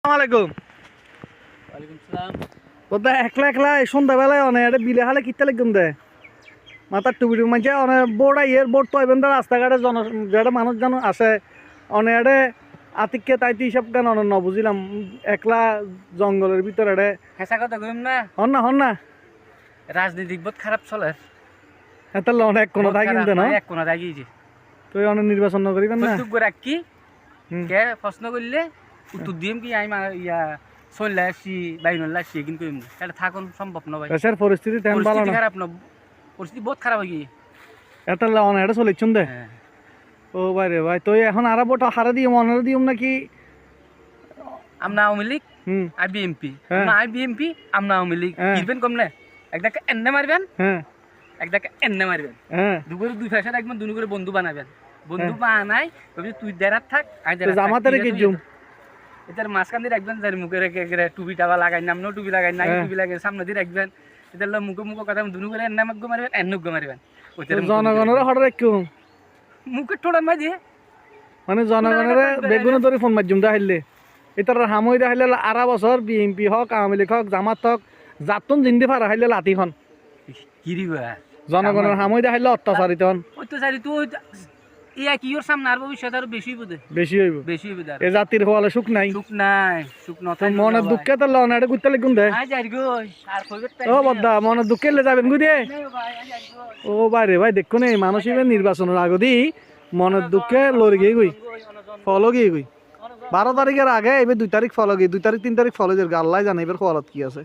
আসসালামাইকুম। ওয়ালাইকুম সালাম। ওটা একলা একলা সন্ধ্যাবেলায় অনেক বিলে হালে কিনতে লাগুন দে মাথার টুপি মাঝে অনেক বোর্ড আইয়ের বোর্ড তো এবার রাস্তাঘাটে যেটা মানুষ যেন আসে অনেক আতিককে তাইতে হিসাব কেন ন বুঝিলাম একলা জঙ্গলের ভিতরে হেসা কথা কইম না, হন না রাজনীতিক বহুত খারাপ চলে। এটা অনেক কোনো থাকি কিন্তু না এক কোনা দাগিয়েছে তুই অনেক নির্বাচন করিবেন না প্রত্যেক করে কি কে প্রশ্ন করলে উত্তর দিম কি আমি ইয়া চললে আসছি বাইনল্লা আসছি কিন্তু কইম না, এটা থাকুন সম্ভব না ভাই। দেশের পরিস্থিতি তেমন ভালো পরিস্থিতি না, খারাপ না, পরিস্থিতি বহুত খারাপ হয়ে গিয়ে। এটা অনেক এটা চলিচ্ছুন দে। ও ভাই রে ভাই তুই এখন আর ভোট হারা দিম অনারা দিম নাকি আমরা আওয়ামী লীগ আর বিএমপি, আমরা আই বিএমপি আমরা আওয়ামী লীগ কিরবেন কম না, একদাকে এন্নে মারবেন একদাকে এন্নে মারবেন, দুপুরে দুই ভাষা রাখবেন, দুই করে বন্ধু বানাবেন, বন্ধু বানাই তবে তুই দেরাত থাক আর জামাতের কি জুম এটার মাঝখান দিয়ে রাখবেন, যার মুখে রেখে টুপি টাবা লাগাই নাম টুপি লাগাই নাই টুপি লাগে সামনে দিয়ে রাখবেন, এটার মুখে মুখে কথা দুনু করে এন্নে মাগ্য মারবেন এন্নুগ্য মারবেন, জনগণের হঠাৎ রাখুম মুখে টোড়ান মাঝে মানে জনগণের বেগুন ধরে ফোন মাধ্যম দেখাইলে এটার হামই দেখাইলে আড়া বছর বিএনপি হোক আওয়ামী লীগ হোক জামাত হোক যাতন জিন্দি ফারা খাইলে লাঠিখন কিরিবা জনগণের হামই দেখাইলে অত্যাচারিত হন অত্যাচারিত ইয়া কি ওর সামনে আর ভবিষ্যৎ আরো বেশি হইব বেশি হইব বেশি হইব এ জাতির হওয়ালে সুখ নাই সুখ নথাই মনের দুঃখে তো লনাড়ে গুতে লাগুন দে আই যাই গো আর কইবে ও বদ্দা মনের দুঃখে লে যাবেন গুদিয়ে ও ভাই রে ভাই দেখুন এই মানুষ নির্বাচনের আগদি মনের দুঃখে লড়ি গিয়ে গই ফলো গিয়ে গই 12 তারিখের আগে এবার 2 তারিখ ফলো গিয়ে 2 তারিখ 3 তারিখ ফলো যে আল্লাহ জানে এবার ফলত কি আছে।